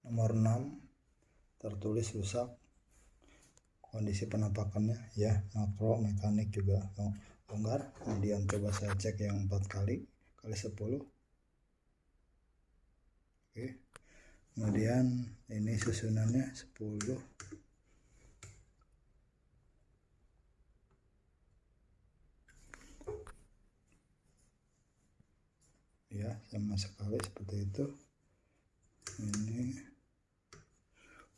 Nomor 6 tertulis rusak kondisi penampakannya ya, makro mekanik juga longgar. Kemudian coba saya cek yang 4 kali 10. Oke. Kemudian ini susunannya 10. Ya, sama sekali seperti itu. Ini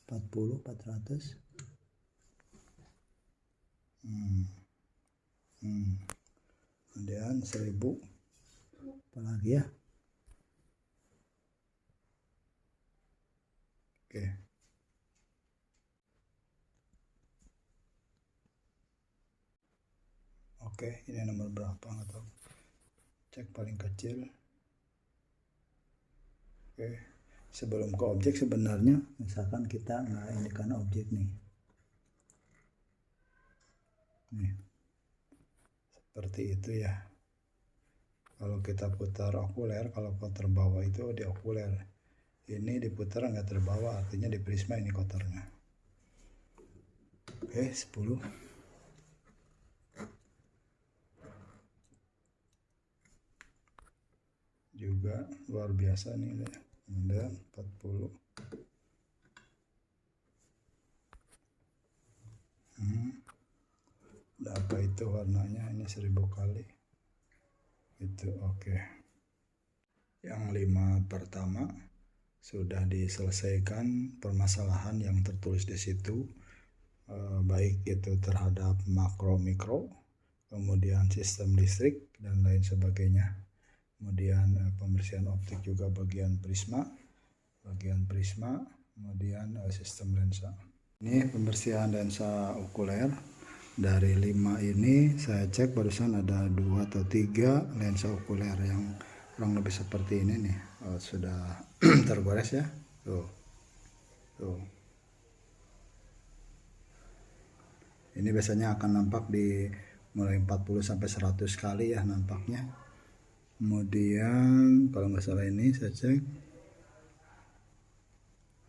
40 400. Kemudian 1000 apalagi ya. Oke, ini nomor berapa nggak tahu. Cek paling kecil. Oke, sebelum ke objek sebenarnya misalkan kita nggak ini kan objek nih. Seperti itu ya. Kalau kita putar okuler, kalau kotor bawah itu di okuler, ini diputar nggak terbawa, artinya di prisma ini kotornya. Oke, 10. Juga luar biasa nih ya. Kemudian 40. Apa itu warnanya, ini 1000 kali itu. Oke. Yang 5 pertama sudah diselesaikan permasalahan yang tertulis di situ, baik itu terhadap makro mikro, kemudian sistem listrik dan lain sebagainya. Kemudian pembersihan optik juga bagian prisma, kemudian sistem lensa. Ini pembersihan lensa okuler. Dari 5 ini saya cek barusan ada 2 atau 3 lensa okuler yang kurang lebih seperti ini nih. Sudah tergores ya. Tuh. Ini biasanya akan nampak di mulai 40 sampai 100 kali ya nampaknya. Kemudian kalau nggak salah ini saya cek,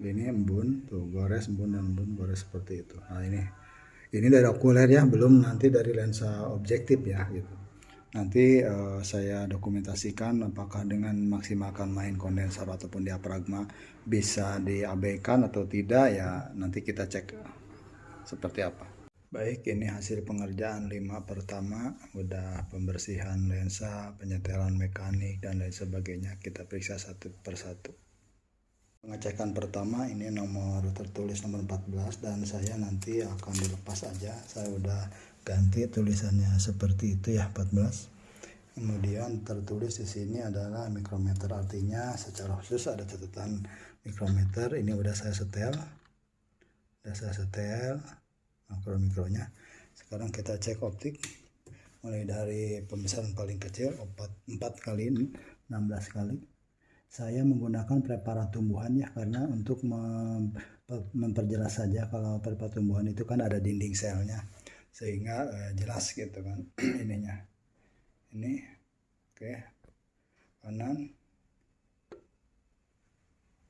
ini embun, tuh gores, embun dan embun gores seperti itu. Nah ini dari okuler ya, belum nanti dari lensa objektif ya gitu. Nanti saya dokumentasikan apakah dengan maksimalkan main kondensor ataupun diafragma bisa diabaikan atau tidak ya, nanti kita cek seperti apa. Baik, ini hasil pengerjaan 5 pertama, udah pembersihan lensa, penyetelan mekanik dan lain sebagainya. Kita periksa satu persatu. Pengecekan pertama ini nomor tertulis nomor 14 dan saya nanti akan dilepas aja. Saya udah ganti tulisannya seperti itu ya, 14. Kemudian tertulis di sini adalah mikrometer, artinya secara khusus ada catatan mikrometer. Ini udah saya setel. Makro mikronya. Sekarang kita cek optik. Mulai dari pembesaran paling kecil 4 kali 16 kali. Saya menggunakan preparat tumbuhan ya, karena untuk memperjelas saja. Kalau preparat tumbuhan itu kan ada dinding selnya, sehingga jelas gitu kan ininya. Ini oke, kanan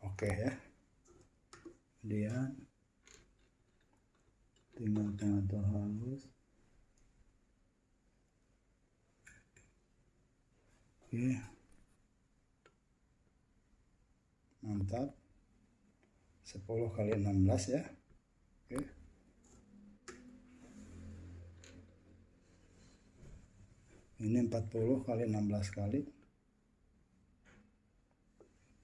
oke ya. Kemudian tinggal pengatur halus. Oke, mantap. 10 kali 16 ya. Oke. Ini 40 kali 16 kali.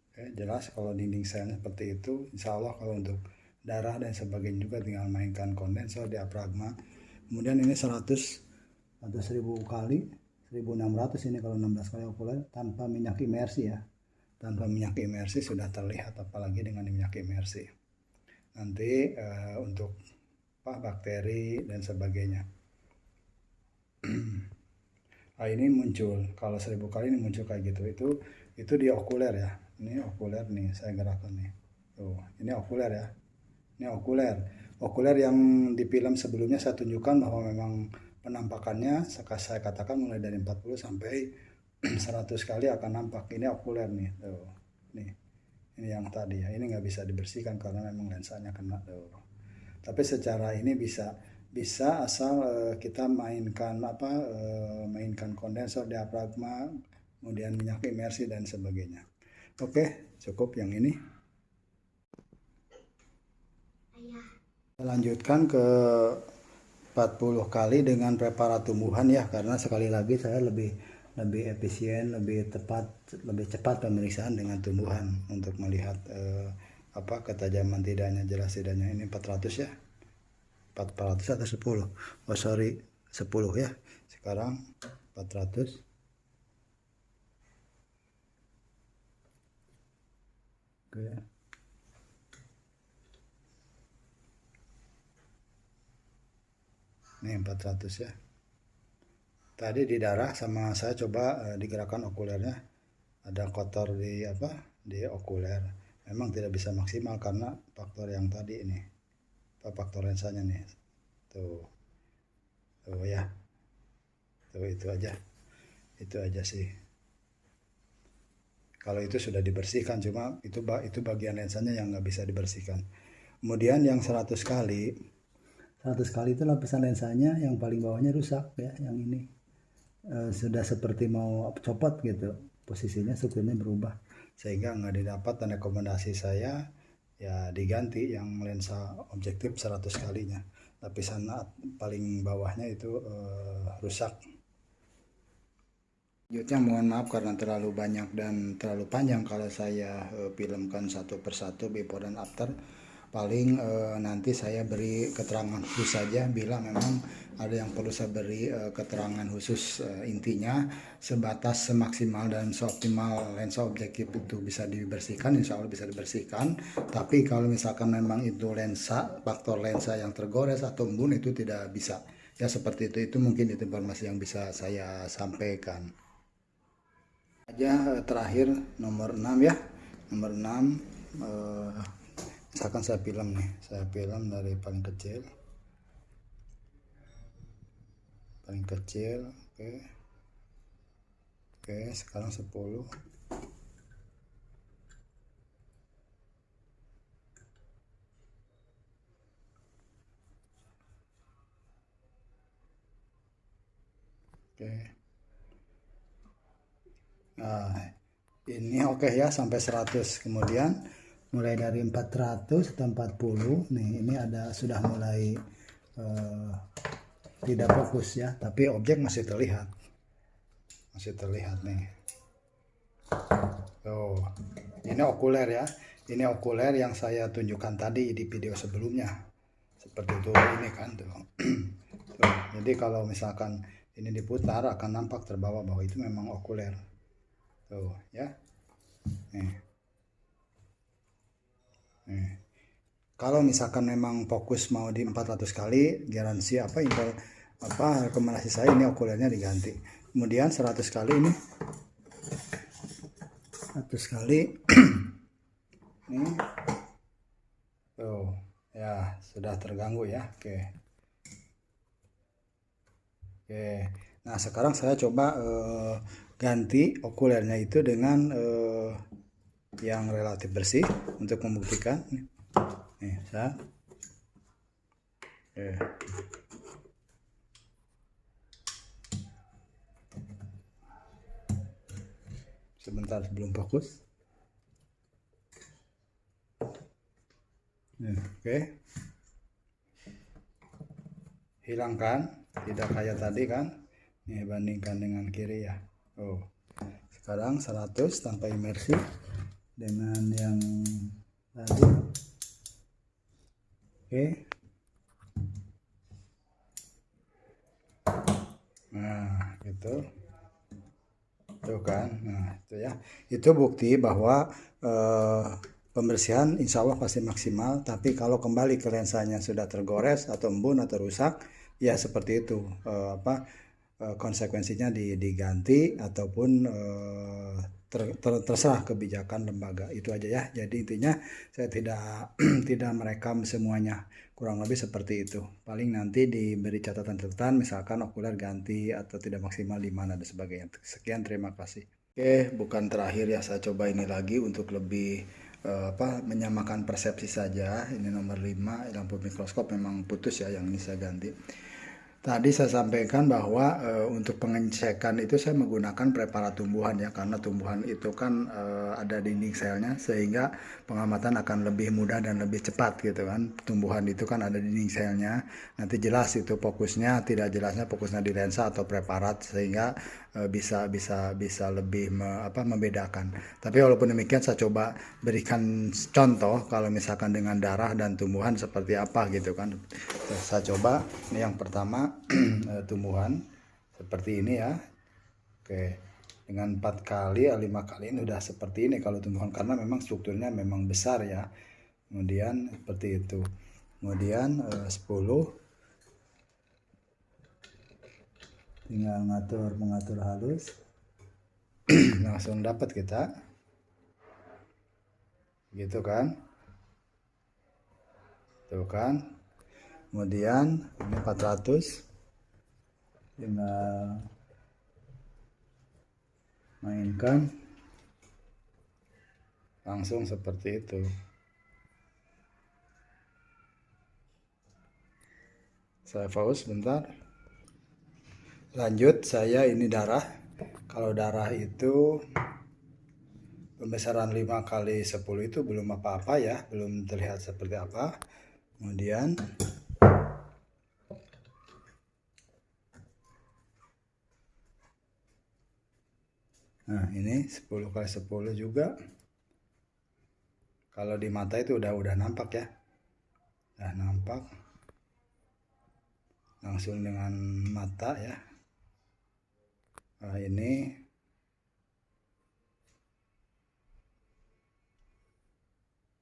Oke, jelas kalau dinding selnya seperti itu. Insya Allah kalau untuk darah dan sebagainya juga tinggal mainkan kondensor, diafragma. Kemudian ini 100 atau 1000 kali 1600 ini kalau 16 kali okuler tanpa minyak imersi ya. Tanpa minyak imersi sudah terlihat, apalagi dengan minyak imersi. Nanti untuk bakteri dan sebagainya. Nah, ini muncul kalau 1000 kali ini muncul kayak gitu. Itu di okuler ya. Ini okuler nih, saya gerakan nih. Tuh, ini okuler ya. Ini okuler yang di film sebelumnya saya tunjukkan bahwa memang penampakannya saya katakan mulai dari 40 sampai 100 kali akan nampak. Ini okuler nih. Tuh. Nih. Ini yang tadi ya, ini nggak bisa dibersihkan karena memang lensanya kena tuh. Tapi secara ini bisa bisa asal kita mainkan kondensor, diafragma, kemudian minyak imersi dan sebagainya. Oke, cukup yang ini. Lanjutkan ke 40 kali dengan preparat tumbuhan ya, karena sekali lagi saya lebih efisien, lebih tepat, lebih cepat pemeriksaan dengan tumbuhan untuk melihat ketajaman tidaknya, jelas tidaknya. Ini 400 ya, 400 atau 10, oh sorry 10 ya, sekarang 400. Oke. Ini 400 ya. Tadi di darah sama saya coba digerakkan okulernya, ada kotor di okuler. Memang tidak bisa maksimal karena faktor yang tadi ini, faktor lensanya nih. Tuh ya, tuh itu aja sih. Kalau itu sudah dibersihkan, cuma itu bagian lensanya yang nggak bisa dibersihkan. Kemudian yang 100 kali itu lapisan lensanya yang paling bawahnya rusak ya, yang ini sudah seperti mau copot gitu, posisinya strukturnya berubah, sehingga nggak didapat, dan rekomendasi saya ya diganti yang lensa objektif 100 kalinya, lapisan paling bawahnya itu rusak. Selanjutnya mohon maaf karena terlalu banyak dan terlalu panjang kalau saya filmkan satu persatu before dan after. Paling nanti saya beri keterangan khusus saja bila memang ada yang perlu saya beri keterangan khusus. Intinya sebatas semaksimal dan seoptimal lensa objektif itu bisa dibersihkan, insya Allah bisa dibersihkan. Tapi kalau misalkan memang itu faktor lensa yang tergores atau embun, itu tidak bisa ya, seperti itu mungkin itu informasi yang bisa saya sampaikan aja. Terakhir nomor 6 ya, nomor 6 misalkan saya film dari paling kecil, oke sekarang 10. Oke, nah ini oke ya sampai 100. Kemudian mulai dari 400 atau 40 nih, ini sudah mulai tidak fokus ya, tapi objek masih terlihat nih. Oh, ini okuler ya, ini okuler yang saya tunjukkan tadi di video sebelumnya, seperti itu ini kan tuh. Tuh, jadi kalau misalkan ini diputar akan nampak terbawa bahwa itu memang okuler tuh ya. Nih. Kalau misalkan memang fokus mau di 400 kali, garansi rekomendasi saya ini okulernya diganti. Kemudian 100 kali ini 100 kali ini tuh ya sudah terganggu ya. Oke, nah sekarang saya coba ganti okulernya itu dengan yang relatif bersih untuk membuktikan. Nih, sebentar sebelum fokus. Oke, hilangkan, tidak kayak tadi kan. Nih bandingkan dengan kiri ya. Oh, sekarang 100 tanpa imersi dengan yang tadi. Oke, nah gitu tuh kan. Nah itu ya, itu bukti bahwa pembersihan insya Allah pasti maksimal. Tapi kalau kembali ke lensanya sudah tergores atau embun atau rusak, ya seperti itu, konsekuensinya diganti ataupun terserah kebijakan lembaga. Itu aja ya. Jadi intinya saya tidak merekam semuanya, kurang lebih seperti itu. Paling nanti diberi catatan-catatan, misalkan okuler ganti atau tidak maksimal di mana dan sebagainya. Sekian, terima kasih. Oke, bukan terakhir ya, saya coba ini lagi untuk lebih menyamakan persepsi saja. Ini nomor 5 lampu mikroskop memang putus ya, yang ini saya ganti. Tadi saya sampaikan bahwa untuk pengecekan itu saya menggunakan preparat tumbuhan ya, karena tumbuhan itu kan ada dinding selnya, sehingga pengamatan akan lebih mudah dan lebih cepat gitu kan. Tumbuhan itu kan ada dinding selnya, nanti jelas itu fokusnya, tidak jelasnya fokusnya di lensa atau preparat, sehingga bisa lebih membedakan. Tapi walaupun demikian saya coba berikan contoh kalau misalkan dengan darah dan tumbuhan seperti apa gitu kan. Saya coba ini yang pertama tumbuhan seperti ini ya. Oke, dengan 4 kali 5 kali ini udah seperti ini kalau tumbuhan, karena memang strukturnya memang besar ya. Kemudian seperti itu. Kemudian 10 tinggal mengatur halus langsung dapat kita gitu kan, tuh kan. Kemudian ini 400 tinggal mainkan langsung seperti itu. Saya pause bentar. Lanjut, saya ini darah. Kalau darah itu pembesaran 5 kali 10 itu belum apa-apa ya, belum terlihat seperti apa. Kemudian nah ini 10 kali 10 juga. Kalau di mata itu udah nampak ya. Udah nampak. Langsung dengan mata ya. Nah ini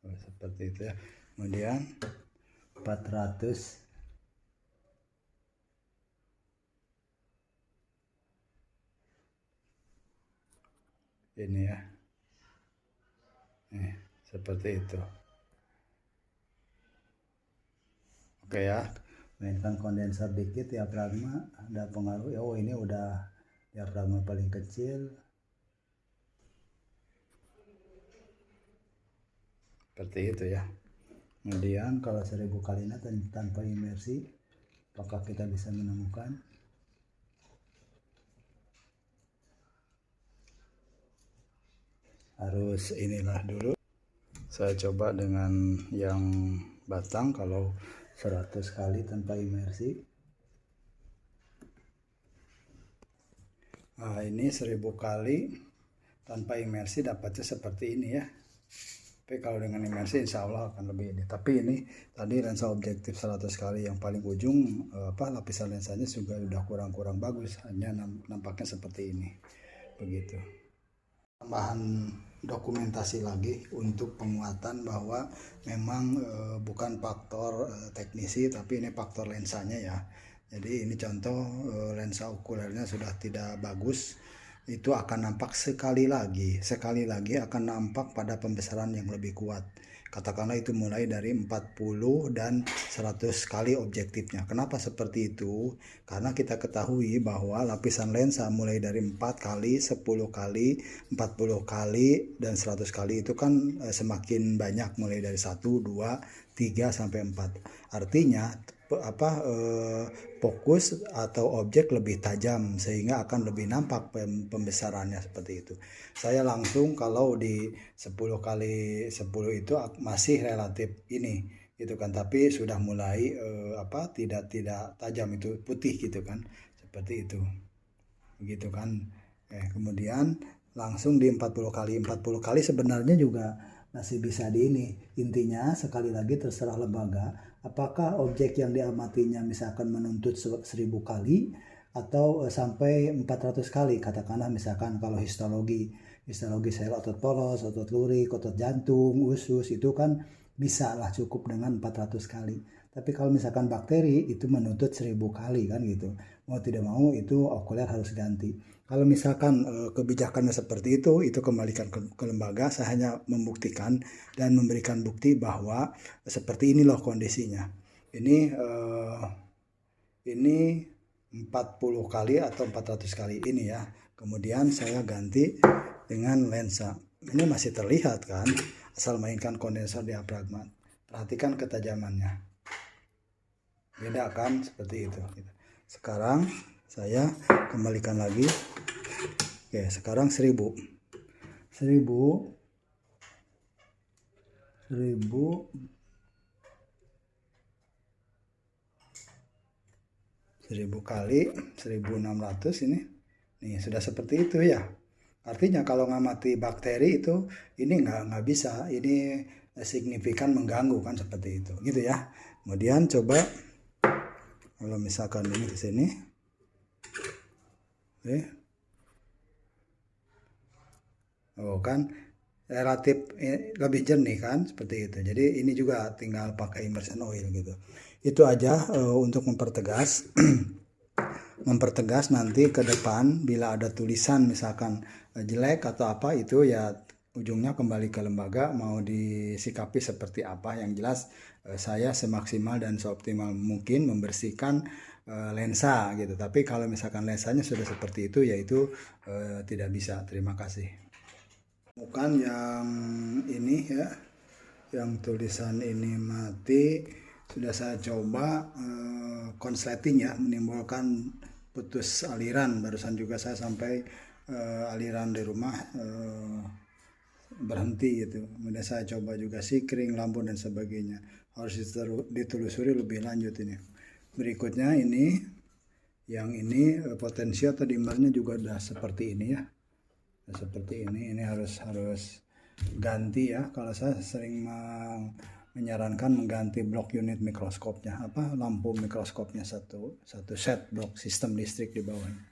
seperti itu ya. Kemudian 400 ini ya. Nih, seperti itu. Oke ya. Mainkan kondenser dikit diafragma, ada pengaruh ya. Oh ini udah diafragma paling kecil. Seperti itu ya. Kemudian kalau 1000 kalinya tanpa imersi, apakah kita bisa menemukan? Harus inilah dulu. Saya coba dengan yang batang kalau 100 kali tanpa imersi. Nah ini 1000 kali tanpa imersi dapatnya seperti ini ya. Tapi kalau dengan imersi insya Allah akan lebih ini. Tapi ini tadi lensa objektif 100 kali yang paling ujung lapisan lensanya juga udah kurang bagus, hanya nampaknya seperti ini. Begitu. Tambahan dokumentasi lagi untuk penguatan bahwa memang bukan faktor teknisi, tapi ini faktor lensanya ya. Jadi ini contoh lensa okulernya sudah tidak bagus, itu akan nampak sekali lagi akan nampak pada pembesaran yang lebih kuat. Katakanlah itu mulai dari 40 dan 100 kali objektifnya. Kenapa seperti itu? Karena kita ketahui bahwa lapisan lensa mulai dari 4 kali, 10 kali, 40 kali, dan 100 kali itu kan semakin banyak, mulai dari 1, 2, 3, sampai 4. Artinya fokus atau objek lebih tajam, sehingga akan lebih nampak pembesarannya seperti itu. Saya langsung kalau di 10 kali 10 itu masih relatif ini gitu kan, tapi sudah mulai tidak tajam, itu putih gitu kan, seperti itu begitu kan. Kemudian langsung di 40 kali sebenarnya juga masih bisa di ini. Intinya sekali lagi terserah lembaga apakah objek yang diamatinya misalkan menuntut 1000 kali atau sampai 400 kali. Katakanlah misalkan kalau histologi sel otot polos, otot lurik, otot jantung, usus, itu kan bisa lah cukup dengan 400 kali. Tapi kalau misalkan bakteri itu menuntut 1000 kali kan gitu. Mau tidak mau itu okuler harus ganti. Kalau misalkan kebijakannya seperti itu kembalikan ke lembaga. Saya hanya membuktikan dan memberikan bukti bahwa seperti ini loh kondisinya. Ini 40 kali atau 400 kali ini ya. Kemudian saya ganti dengan lensa. Ini masih terlihat kan, asal mainkan kondensor diafragma. Perhatikan ketajamannya, beda kan, seperti itu. Sekarang saya kembalikan lagi. Oke, sekarang 1000 kali 1600 ini. Nih sudah seperti itu ya. Artinya kalau ngamati bakteri itu ini nggak bisa, ini signifikan mengganggu kan, seperti itu gitu ya. Kemudian coba kalau misalkan ini ke sini, oh kan relatif lebih jernih kan, seperti itu. Jadi ini juga tinggal pakai immersion oil gitu. Itu aja untuk mempertegas nanti ke depan bila ada tulisan misalkan jelek atau apa, itu ya ujungnya kembali ke lembaga mau disikapi seperti apa. Yang jelas saya semaksimal dan seoptimal mungkin membersihkan lensa gitu. Tapi kalau misalkan lensanya sudah seperti itu, yaitu tidak bisa. Terima kasih. Bukan yang ini ya, yang tulisan ini mati, sudah saya coba konsleting ya, menimbulkan putus aliran. Barusan juga saya sampai aliran di rumah berhenti gitu. Kemudian saya coba juga sikring, lampu dan sebagainya. Harus ditelusuri lebih lanjut ini. Berikutnya ini, yang ini potensi atau dimmernya juga udah seperti ini ya. Seperti ini harus ganti ya. Kalau saya sering menyarankan mengganti blok unit mikroskopnya, lampu mikroskopnya satu set blok sistem listrik di bawahnya.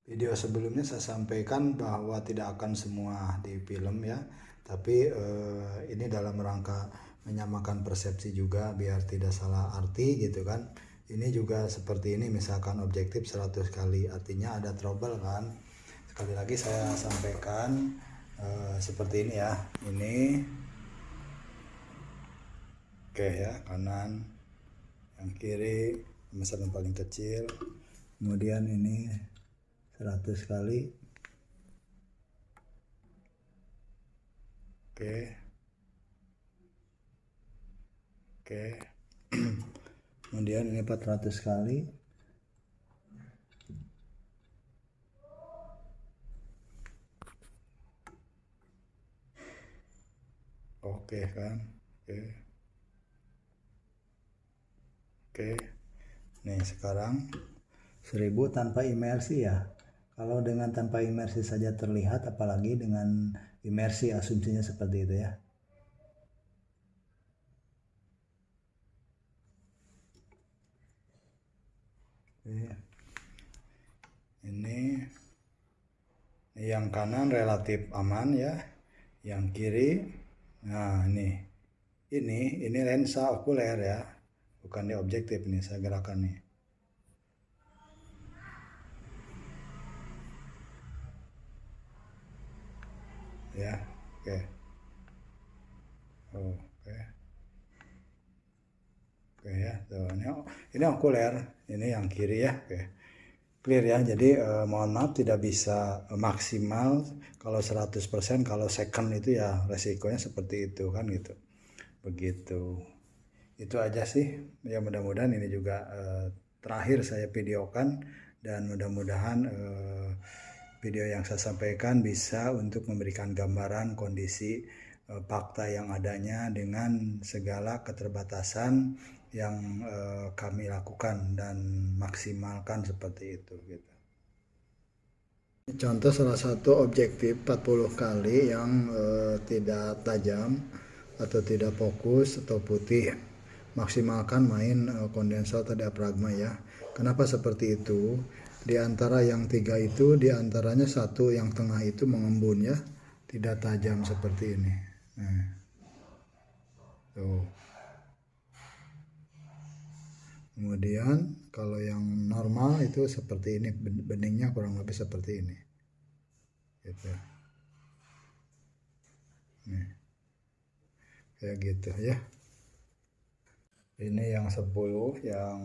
Video sebelumnya saya sampaikan bahwa tidak akan semua di film ya, tapi ini dalam rangka menyamakan persepsi juga biar tidak salah arti gitu kan. Ini juga seperti ini, misalkan objektif 100 kali, artinya ada trouble kan. Sekali lagi saya sampaikan seperti ini ya. Ini oke ya, kanan, yang kiri besar dan paling kecil. Kemudian ini 100 kali. Oke. Kemudian ini 400 kali. Oke kan. Oke. Nih sekarang 1000 tanpa imersi ya. Kalau dengan tanpa imersi saja terlihat, apalagi dengan imersi, asumsinya seperti itu ya. Oke. Ini yang kanan relatif aman ya. Yang kiri, nah ini lensa okuler ya, bukan di objektif. Ini saya gerakan nih. Ya, oke. Oke ya, tuh, ini okuler, ini yang kiri ya. Oke, clear ya. Jadi mohon maaf tidak bisa maksimal kalau 100%, kalau second itu ya resikonya seperti itu kan gitu. Begitu. Itu aja sih ya, mudah-mudahan ini juga terakhir saya videokan, dan mudah-mudahan video yang saya sampaikan bisa untuk memberikan gambaran kondisi fakta yang adanya dengan segala keterbatasan yang kami lakukan dan maksimalkan seperti itu gitu. Contoh salah satu objektif 40 kali yang tidak tajam atau tidak fokus atau putih, maksimalkan main kondensor atau diafragma ya. Kenapa seperti itu? Di antara yang 3 itu, di antaranya satu yang tengah itu mengembun ya, tidak tajam seperti ini. Nah, tuh. Kemudian kalau yang normal itu seperti ini, beningnya kurang lebih seperti ini gitu. Nih, kayak gitu ya. Ini yang 10 yang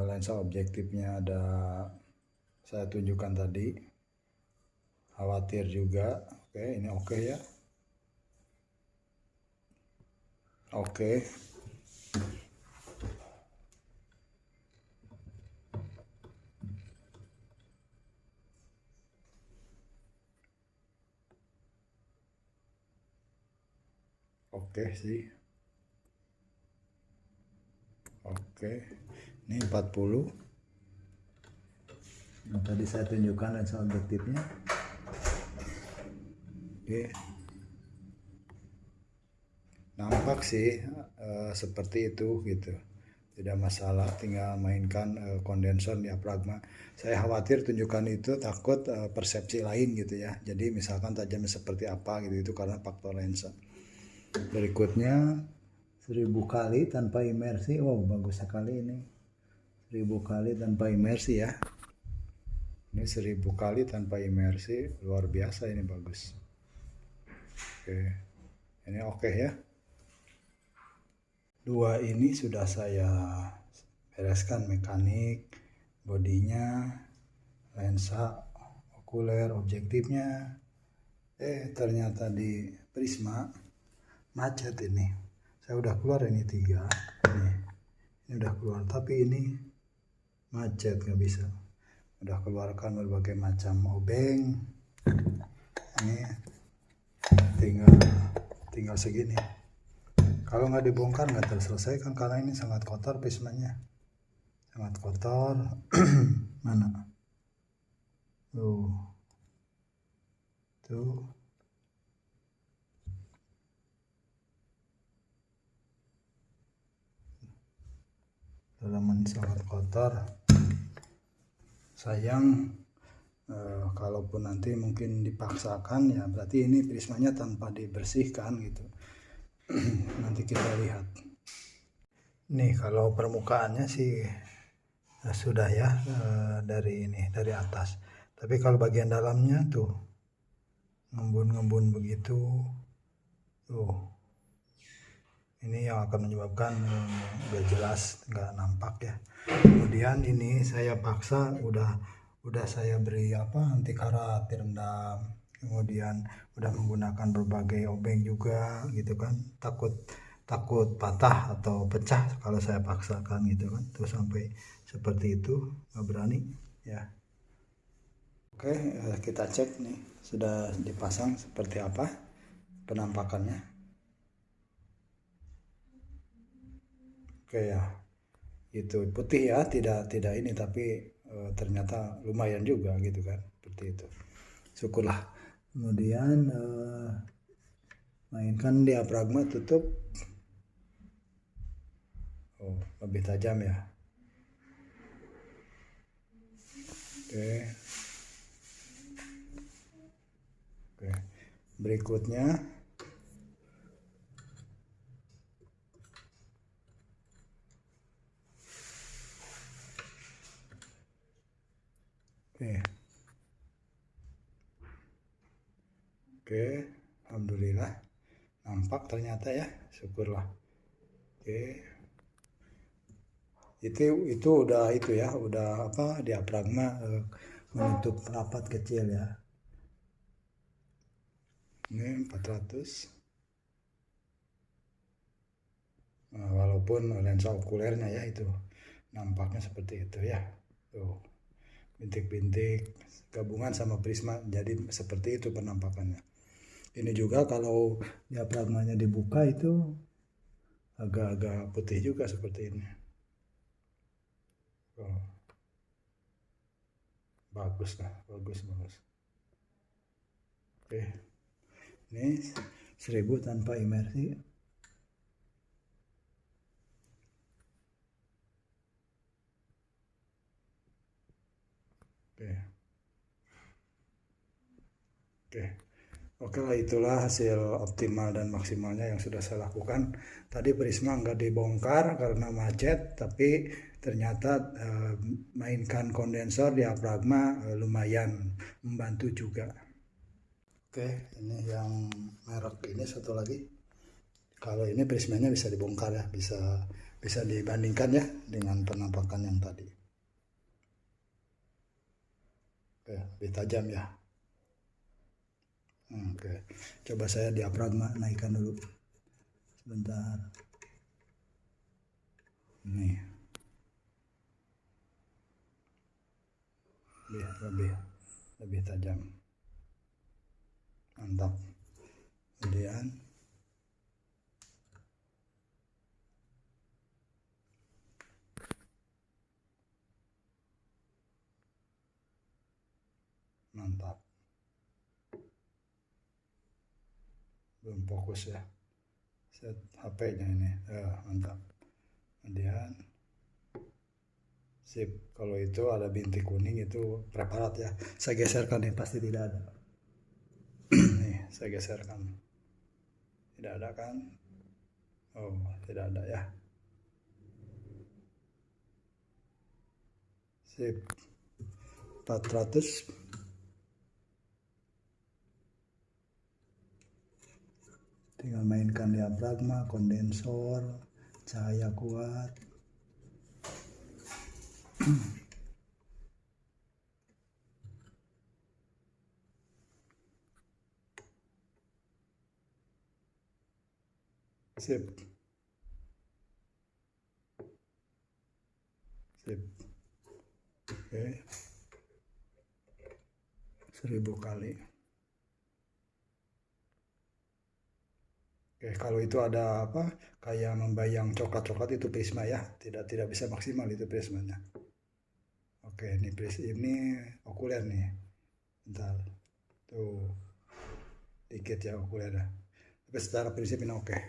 lensa objektifnya ada, saya tunjukkan tadi. Khawatir juga. Oke, ini oke ya. Oke. Oke sih. Oke. Ini 40. Yang tadi saya tunjukkan lensa objektifnya. Oke. Nampak sih seperti itu gitu. Tidak masalah, tinggal mainkan kondensor diafragma. Saya khawatir tunjukkan itu takut persepsi lain gitu ya. Jadi misalkan tajamnya seperti apa gitu, itu karena faktor lensa. Berikutnya 1000 kali tanpa imersi. Wow, bagus sekali ini. 1000 kali tanpa imersi ya. Ini 1000 kali tanpa imersi, luar biasa, ini bagus. Oke. Ini oke ya. 2 ini sudah saya bereskan, mekanik, bodinya, lensa, okuler, objektifnya. Ternyata di Prisma macet ini. Saya udah keluar ini 3. Ini udah keluar, tapi ini macet, nggak bisa. Udah keluarkan berbagai macam obeng. Ini tinggal segini. Kalau nggak dibongkar nggak terselesaikan karena ini sangat kotor prismanya, sangat kotor. Mana? Tuh. Dalaman sangat kotor. Sayang. Kalaupun nanti mungkin dipaksakan ya berarti ini prismanya tanpa dibersihkan gitu. Nanti kita lihat. Nih kalau permukaannya sih sudah ya, dari atas. Tapi kalau bagian dalamnya tuh ngembun-ngembun begitu. Tuh. Ini yang akan menyebabkan nggak jelas, nggak nampak ya. Kemudian ini saya paksa udah saya beri anti karat, direndam. Kemudian udah menggunakan berbagai obeng juga gitu kan, takut patah atau pecah kalau saya paksakan gitu kan, terus sampai seperti itu, nggak berani ya. Oke, kita cek nih sudah dipasang seperti apa penampakannya. Oke ya, itu putih ya, tidak ini, tapi ternyata lumayan juga gitu kan, seperti itu. Syukurlah. Kemudian mainkan diafragma, tutup. Oh, lebih tajam ya. Oke. Berikutnya Oke, alhamdulillah nampak ternyata ya, syukurlah. Oke, itu udah itu ya, udah diafragma menutup rapat kecil ya. Ini 400. Nah, walaupun lensa okulernya ya itu nampaknya seperti itu ya. Tuh, bintik-bintik gabungan sama prisma jadi seperti itu penampakannya. Ini juga kalau diafragmanya dibuka itu agak-agak putih juga seperti ini. Oh. Bagus lah, bagus. Oke, ini 1000 tanpa imersi. Oke lah, itulah hasil optimal dan maksimalnya yang sudah saya lakukan. Tadi prisma nggak dibongkar karena macet, tapi ternyata mainkan kondensor diafragma lumayan membantu juga. Oke, ini yang merek ini satu lagi. Kalau ini prismanya bisa dibongkar ya, bisa dibandingkan ya dengan penampakan yang tadi. Oke, lebih tajam ya. Oke, coba saya diafragma naikkan dulu sebentar. Nih, lebih tajam. Mantap. Kemudian mantap. Belum fokus ya. Set HP-nya ini. Mantap. Kemudian sip. Kalau itu ada bintik kuning itu preparat ya. Saya geserkan nih, pasti tidak ada. Nih, saya geserkan. Tidak ada kan? Oh, tidak ada ya. Sip. 400. Tinggal mainkan diafragma, kondensor, cahaya kuat. Sip. Sip. Oke. 1000 kali. Oke, kalau itu ada apa? Kayak membayang coklat-coklat itu prisma ya. Tidak bisa maksimal itu prismanya. Oke, ini okuler nih. Bentar. Tuh. Dikit ya okuler. Tapi secara prinsip ini oke.